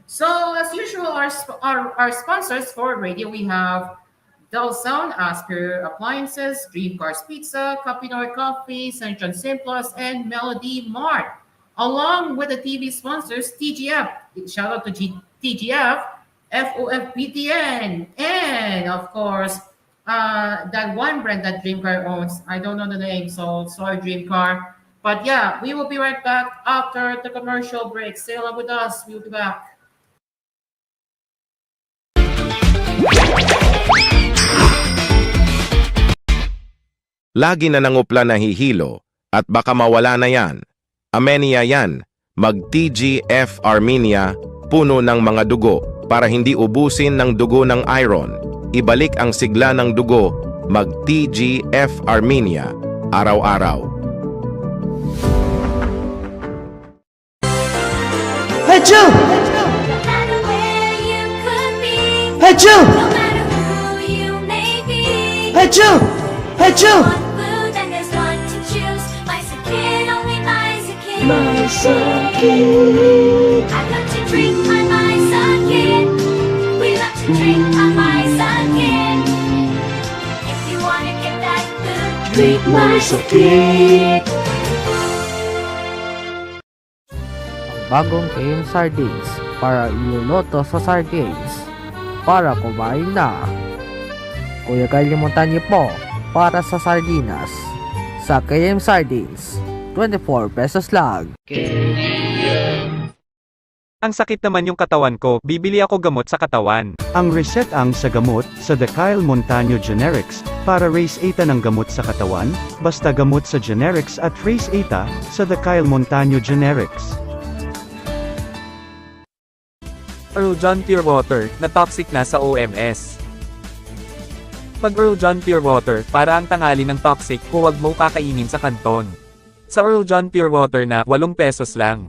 So, as usual, our sponsors for radio, we have Del Sound, Asphere Appliances, Dream Cars Pizza, Capinor Coffee, St. John Simplos, and Melody Mart. Along with the TV sponsors, TGF. Shout out to TGF, FOFBTN, and of course, that one brand that Dream Car owns. I don't know the name, so sorry, Dream Car. But yeah, we will be right back after the commercial break. Stay along with us. We'll be back. Lagi na nangupla na hihilo, at baka mawala na yan. Amenia yan, mag-TGF Armenia, puno ng mga dugo, para hindi ubusin ng dugo ng iron. Ibalik ang sigla ng dugo, mag-TGF Armenia, araw-araw. Achoo! Achoo! Achoo! Achoo! Masakin. I love to drink my Masakin. We love to drink my Masakin. If you wanna get that good, drink Masakin. Bagong KM Sardines para iluluto sa sardines. Para kumain na. Kuya, kalimutan niyo po para sa sardinas. Sa KM Sardines, 24 pesos lang. Ang sakit naman yung katawan ko, bibili ako gamot sa katawan. Ang reset ang sa gamot sa The Kyle Montaño Generics para raise 8 ng gamot sa katawan, basta gamot sa generics at raise 8 sa The Kyle Montaño Generics. Earl John Pure Water na toxic na sa OMS. Pag Earl John Pure Water, para ang tangali ng toxic kung wag mo kakainin sa kanton. Sa Earl John Pure Water na 8 pesos lang.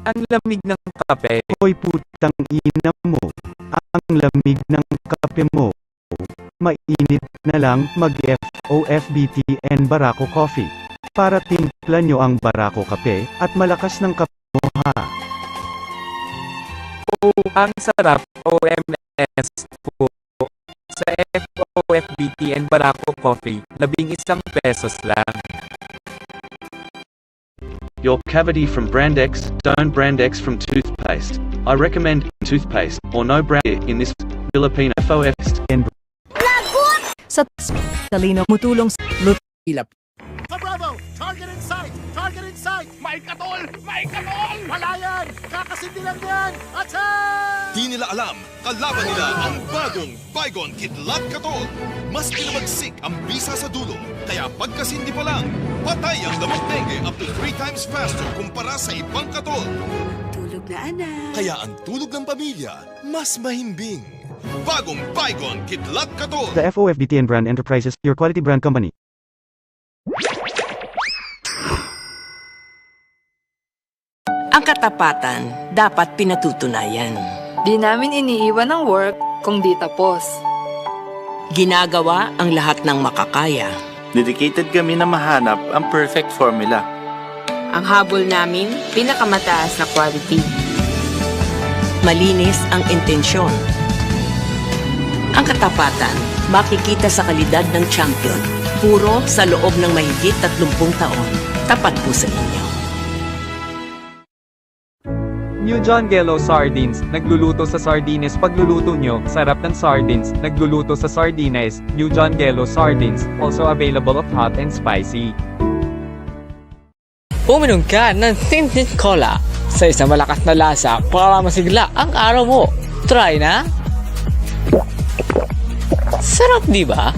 Ang lamig ng kape. Hoy putang ina mo. Ang lamig ng kape mo. Mainit na lang mag-FOFBTN Barako Coffee. Para timpla nyo ang Barako Kape at malakas ng kape mo ha. Oh, ang sarap OMS po. Sa FOFBTN Barako Coffee, 11 pesos lang. Your cavity from brand X, don't brand X from toothpaste. I recommend toothpaste, or no brand in this Filipino FOFs and Sa talino mutulong sa Ilap. Bravo! Target in sight! Target in sight! May katol! May katol! Palayan! Kakasindi lang yan! Attack! Di nila alam, kalaban nila ang bagong Baygon Kidlat Katol. Mas pinabagsik ang bisa sa dulo, kaya pagkasindi pa lang, patay ang lamok dengue up to 3 times faster kumpara sa ibang katol. Tulog na anak. Kaya ang tulog ng pamilya, mas mahimbing. Bagong Baygon Kidlat Katol. The FOFBTN Brand Enterprises, your quality brand company. Ang katapatan dapat pinatutunayan. Di namin iniiwan ang work kung di tapos. Ginagawa ang lahat ng makakaya. Dedicated kami na mahanap ang perfect formula. Ang habol namin, pinakamataas na quality. Malinis ang intensyon. Ang katapatan, makikita sa kalidad ng champion. Puro sa loob ng mahigit 30 taon. Tapat po sa inyo. New John Gello Sardines, nagluluto sa sardines pagluluto nyo, sarap ng sardines, nagluluto sa sardines, New John Gello Sardines, also available of hot and spicy. Uminom ka ng tinted cola sa isang malakas na lasa para masigla ang araw mo. Try na! Sarap, di ba?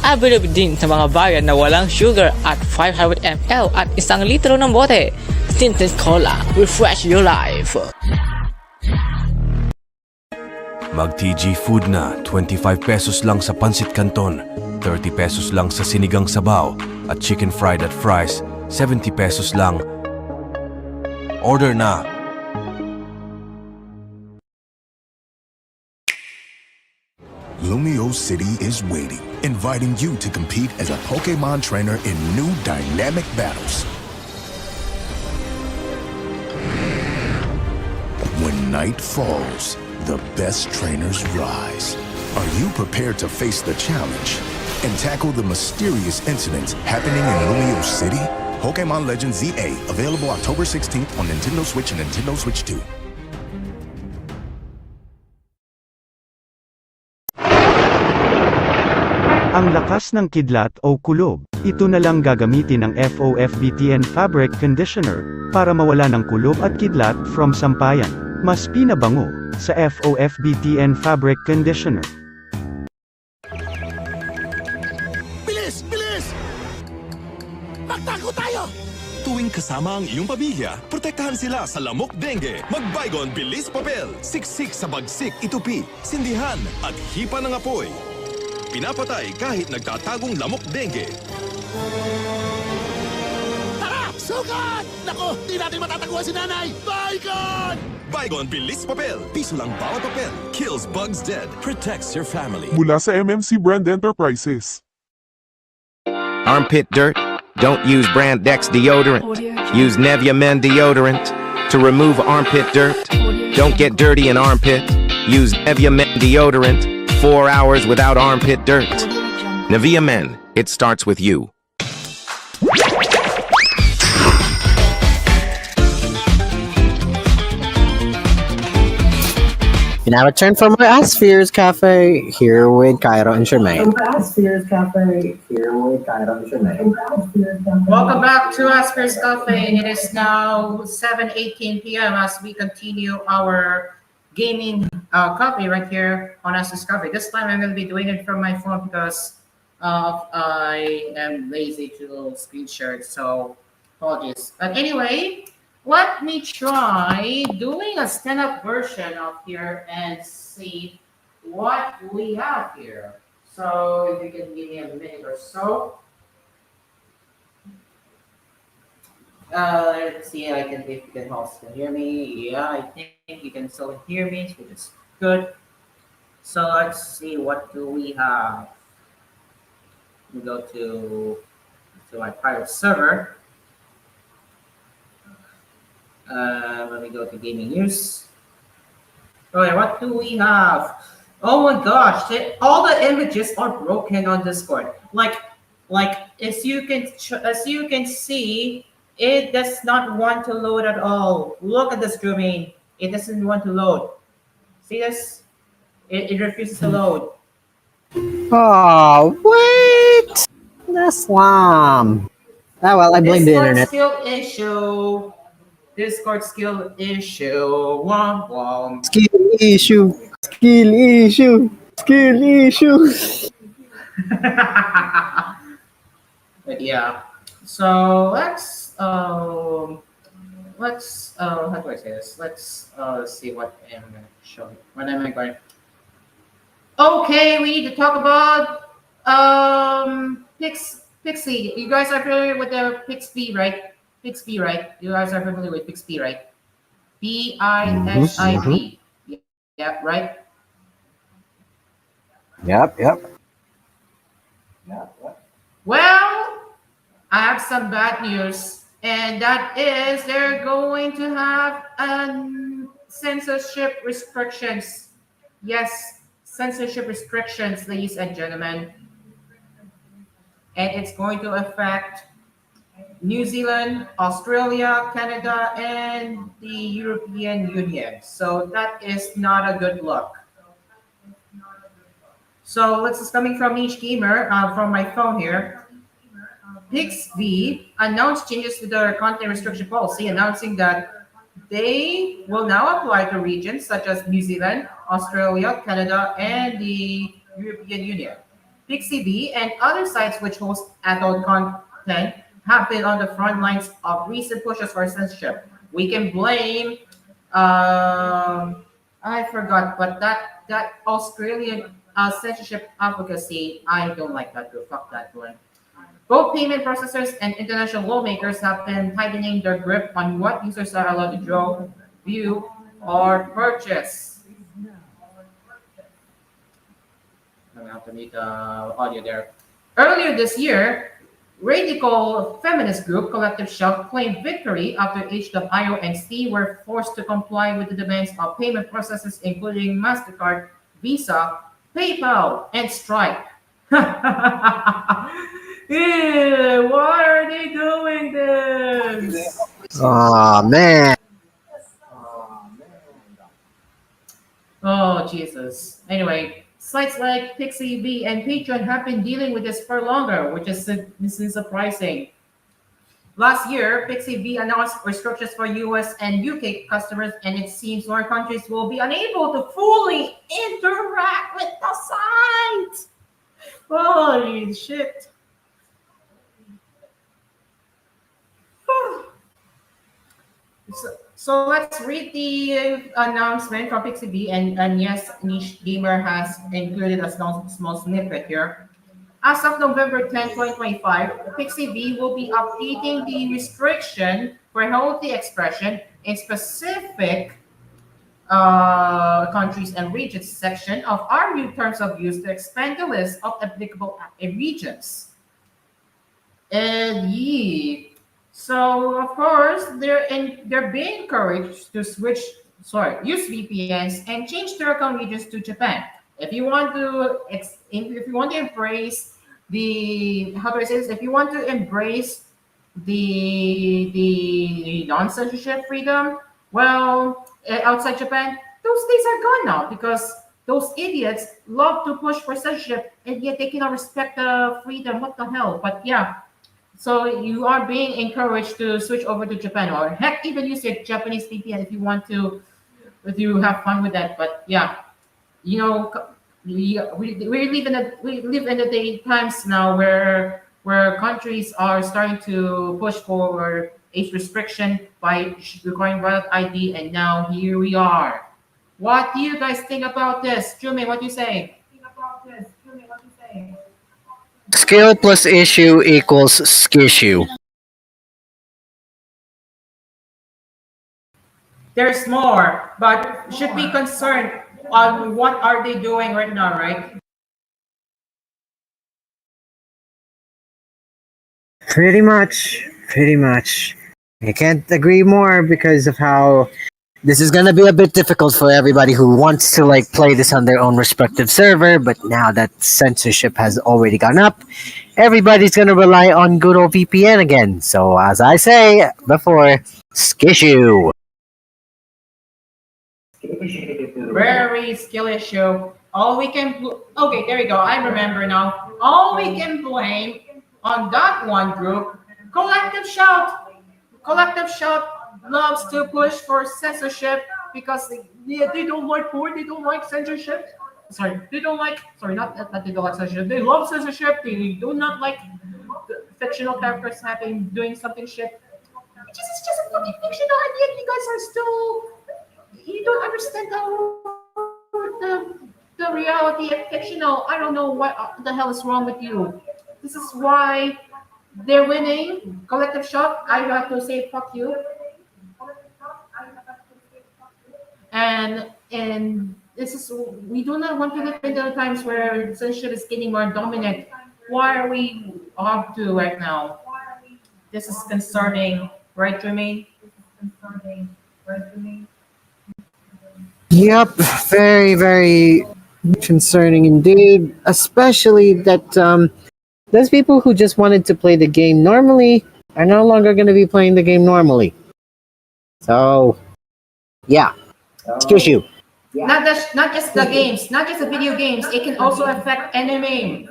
Available din sa mga bayan na walang sugar at 500 ml at 1 litro ng bote. Tinted Cola, refresh your life. Mag-TG Food na, 25 pesos lang sa Pansit Canton, 30 pesos lang sa Sinigang Sabaw, at Chicken Fried at Fries, 70 pesos lang. Order na! Lumio City is waiting, inviting you to compete as a Pokemon trainer in new dynamic battles. When night falls, the best trainers rise. Are you prepared to face the challenge and tackle the mysterious incidents happening in Lumio City? Pokemon Legends ZA, available October 16th on Nintendo Switch and Nintendo Switch 2. Ang lakas ng kidlat o kulob. Ito na lang gagamitin ng FOFBTN Fabric Conditioner para mawala ng kulob at kidlat from sampayan. Mas pinabango sa FOFBTN Fabric Conditioner. Bilis! Bilis! Magtago tayo! Tuwing kasama ang iyong pamilya, protektahan sila sa lamok dengue. Mag-Baygon Bilis Papel. Siksik sa bagsik, itupi, sindihan, at hipa ng apoy. Pinapatay kahit nagtatagong lamok dengue. Tara! Sukat! Nako, di natin matataguan si nanay! Baygon! Baygon Bilis Papel. Piso lang bawat papel. Kills bugs dead. Protects your family. Mula sa MMC Brand Enterprises. Armpit dirt? Don't use Brand X deodorant. Use Nevia Men deodorant to remove armpit dirt. Don't get dirty in armpit. Use Nevia Men deodorant. 4 hours without armpit dirt. Nevia Men, it starts with you. Now return for more Asphere's Cafe here with Cairo and Jermaine. Asphere's Cafe here with Cairo and Jermaine. Welcome back to Asphere's Cafe. It is now 7:18 p.m. as we continue our gaming copy right here on Asphere's Cafe. This time I'm going to be doing it from my phone because I am lazy to screen share it, so apologies. But anyway, let me try doing a stand-up version of here and see what we have here. So if you can give me a minute or so. Let's see if you can also hear me. Yeah, I think you can still hear me, which is good. So let's see, what do we have? We go to my private server. Let me go to gaming news. Okay, what do we have? Oh my gosh, all the images are broken on Discord. Like as you can see, it does not want to load at all. Look at the streaming. It doesn't want to load. See this? It refuses to load. Oh, wait! That's wrong. Ah, well, I blame the internet. Discord skill issue. Womp womp. Skill issue. But yeah. So let's how do I say this? Let's see what am I going to show you. What am I going? Okay, we need to talk about Pixie. You guys are familiar with the Pixie, right? Pixby, right? You guys are familiar with Pixby, right? Mm-hmm. PIXIB. Yeah, right? Yep, yep. Well, I have some bad news, and that is they're going to have censorship restrictions. Yes, censorship restrictions, ladies and gentlemen, and it's going to affect New Zealand, Australia, Canada, and the European Union. So that is not a good look. So this is coming from each gamer from my phone here. Pixby announced changes to their content restriction policy, announcing that they will now apply to regions such as New Zealand, Australia, Canada, and the European Union. Pixie and other sites which host adult content have been on the front lines of recent pushes for censorship. We can blame, I forgot, but that Australian censorship advocacy, I don't like that group. Fuck that one. Both payment processors and international lawmakers have been tightening their grip on what users are allowed to draw, view, or purchase. I'm going to have to mute the audio there. Earlier this year, radical feminist group Collective Shout claimed victory after HWIO and Steam were forced to comply with the demands of payment processors including MasterCard, Visa, PayPal, and Stripe. Ew, why are they doing this? Oh man. Oh, Jesus. Anyway, sites like Pixie and Patreon have been dealing with this for longer, which is surprising. Last year, Pixie announced restrictions for US and UK customers, and it seems more countries will be unable to fully interact with the site. Holy shit. So let's read the announcement from Pixie and yes, Niche Gamer has included a small snippet here. As of November 10, 2025, Pixie will be updating the restriction for healthy expression in specific countries and regions section of our new terms of use to expand the list of applicable regions. And so of course they're being encouraged to use VPNs and change their account regions to Japan. If you want to if you want to embrace the how do I say this? If you want to embrace the non-censorship freedom, well, outside Japan, those days are gone now because those idiots love to push for censorship and yet they cannot respect the freedom. What the hell? But yeah, so you are being encouraged to switch over to Japan, or heck, even use your Japanese VPN if you want to, if you have fun with that. But yeah, you know, we live in the day times now where countries are starting to push for age restriction by requiring valid ID, and now here we are. What do you guys think about this, Jume? What do you say? Skill plus issue equals skissue. There's more, but should be concerned on what are they doing right now, right? Pretty much. Pretty much. I can't agree more because of how this is gonna be a bit difficult for everybody who wants to like play this on their own respective server, but now that censorship has already gone up, everybody's gonna rely on good old VPN again. So as I say before, skissue. Very skill issue. All we can okay, there we go. I remember now. All we can blame on that one group, Collective Shout. Collective Shout loves to push for censorship because they don't like porn, they don't like censorship. Sorry, they don't like. Sorry, not that they don't like censorship. They love censorship. They do not like the fictional characters having doing something shit. It's just a fucking fictional, and yet you guys are still. You don't understand the reality of fictional. I don't know what the hell is wrong with you. This is why They're winning. Collective shot. I have to say fuck you. And this is we do not want to live in the times where censorship is getting more dominant. Why are we up to right now? This is concerning, right, Jermaine? Yep, very, very concerning indeed. Especially that those people who just wanted to play the game normally are no longer going to be playing the game normally. So, yeah, excuse you. Not just the games, not just the video games. It can also affect anime.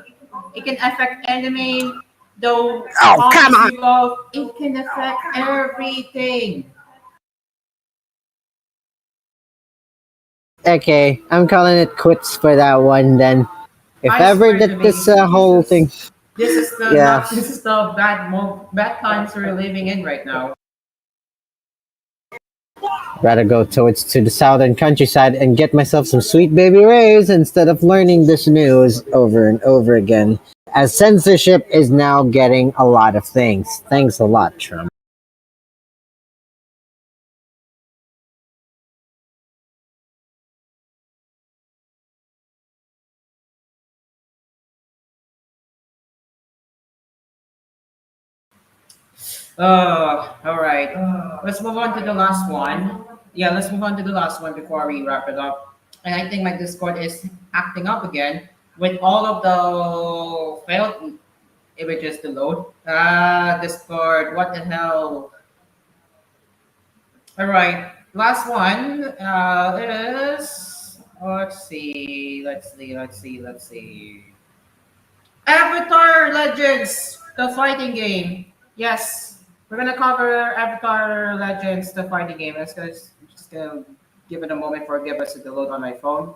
It can affect anime, the Oh, come hobbies on! you love. It can affect everything. Okay, I'm calling it quits for that one then. If I ever swear to that me, this whole thing, yeah, this is the bad times we're living in right now. rather go towards to the southern countryside and get myself some sweet baby rays instead of learning this news over and over again. As censorship is now getting a lot of things. Thanks a lot, Trump. All right. Let's move on to the last one. Yeah, let's move on to the last one before we wrap it up. And I think my Discord is acting up again with all of the failed images to load. Discord, what the hell? All right. Last one is let's see. Avatar Legends, the fighting game. Yes, we're gonna cover Avatar Legends, the fighting game. Just gonna give it a moment for give us to load on my phone,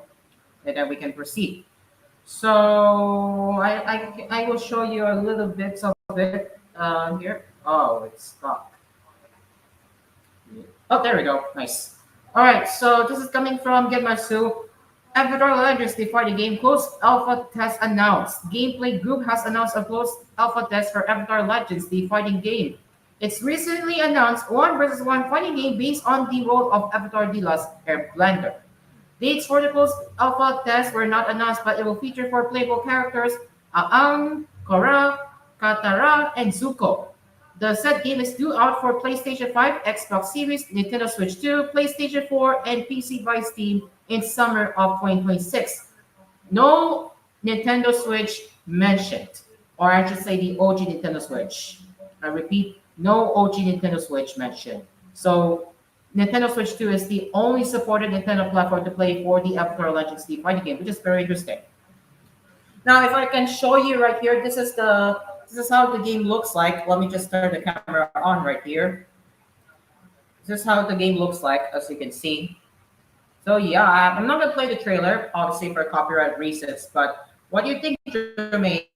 and then we can proceed. So I will show you a little bits of it here. Oh, it's stuck. Oh, there we go. Nice. All right, so this is coming from Genmasu. Avatar Legends, the fighting game closed alpha test announced. Gameplay Group has announced a closed alpha test for Avatar Legends, the fighting game. It's recently announced one versus one fighting game based on the world of Avatar The Last Airbender. Dates for the closed alpha test were not announced, but it will feature four playable characters: Aang, Korra, Katara, and Zuko. The set game is due out for PlayStation 5, Xbox Series, Nintendo Switch 2, PlayStation 4, and PC by Steam in summer of 2026. No Nintendo Switch mentioned, or I should say the OG Nintendo Switch. I repeat, no OG Nintendo Switch mentioned. So Nintendo Switch 2 is the only supported Nintendo platform to play for the Avatar Legends the fighting game, which is very interesting. Now, if I can show you right here, this is how the game looks like. Let me just turn the camera on right here. This is how the game looks like, as you can see. So yeah, I'm not gonna play the trailer, obviously for copyright reasons. But what do you think, Jermaine?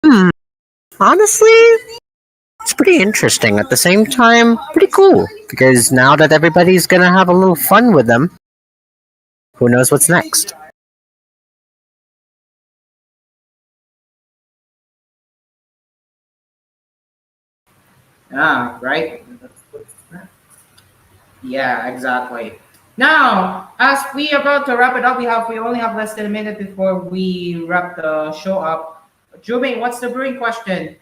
Hmm, honestly, it's pretty interesting. At the same time, pretty cool. Because now that everybody's gonna have a little fun with them, who knows what's next? Right? Yeah, exactly. Now, as we about to wrap it up, we only have less than a minute before we wrap the show up. Jermaine, what's the brewing question?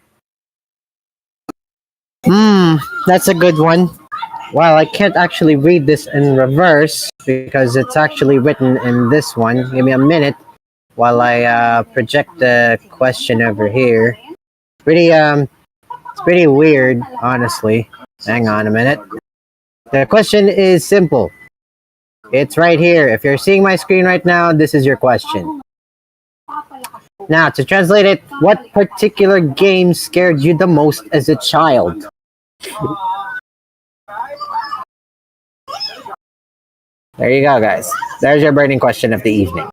Hmm, that's a good one. Well, I can't actually read this in reverse because it's actually written in this one. Give me a minute while I project the question over here. Pretty it's pretty weird, honestly. Hang on a minute. The question is simple. It's right here. If you're seeing my screen right now, this is your question. Now, to translate it, what particular game scared you the most as a child? There you go, guys. There's your burning question of the evening.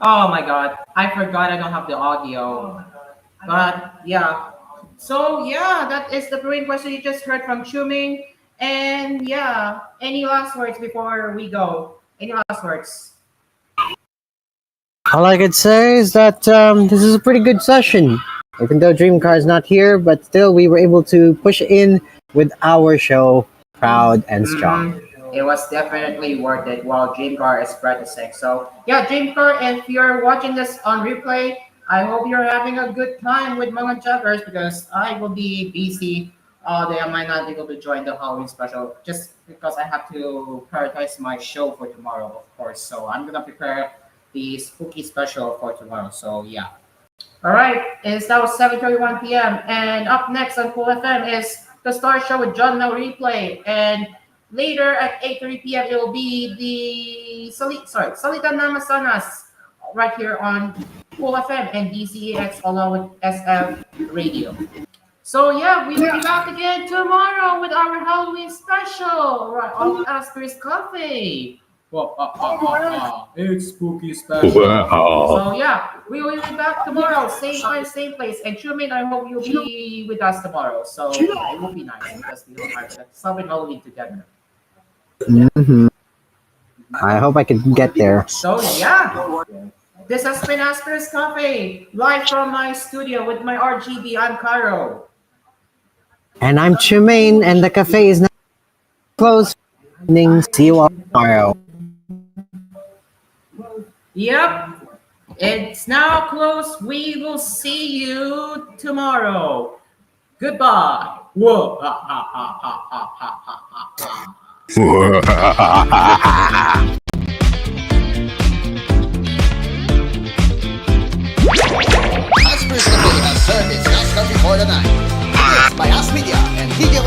Oh my god, I forgot I don't have the audio. But yeah. So yeah, that is the brewing question you just heard from Chuming. And yeah, any last words before we go? Any last words? All I could say is that this is a pretty good session. Even though Dreamcar is not here, but still we were able to push in with our show proud and strong. It was definitely worth it while Dreamcar is practicing. So yeah, Dreamcar, if you're watching this on replay, I hope you're having a good time with mga joggers because I will be busy all day. I might not be able to join the Halloween special just because I have to prioritize my show for tomorrow, of course. So I'm gonna prepare the spooky special for tomorrow. So yeah. All right, it's now 7:31 p.m. and up next on Cool FM is the Star Show with John Now Replay, and later at 8:30 p.m. it will be the Salita Namasanas right here on Cool FM and DCEX along with SF Radio. So yeah, we will be back again tomorrow with our Halloween special right on Asphere's Cafe. It's spooky special. So yeah, we will be back tomorrow, same time, same place. And Truman, I hope you'll be with us tomorrow. So yeah, it will be nice because we will have celebrate Halloween together. I hope I can get there. So yeah, this has been Asphere's Cafe, live from my studio with my RGB. I'm Cairo. And I'm Chumaine, and the cafe is now closed. See you all tomorrow. Yep, it's now closed. We will see you tomorrow. Goodbye. Whoa. Asphere's Cafe has served its last country for the night. It's by AspMedia and Video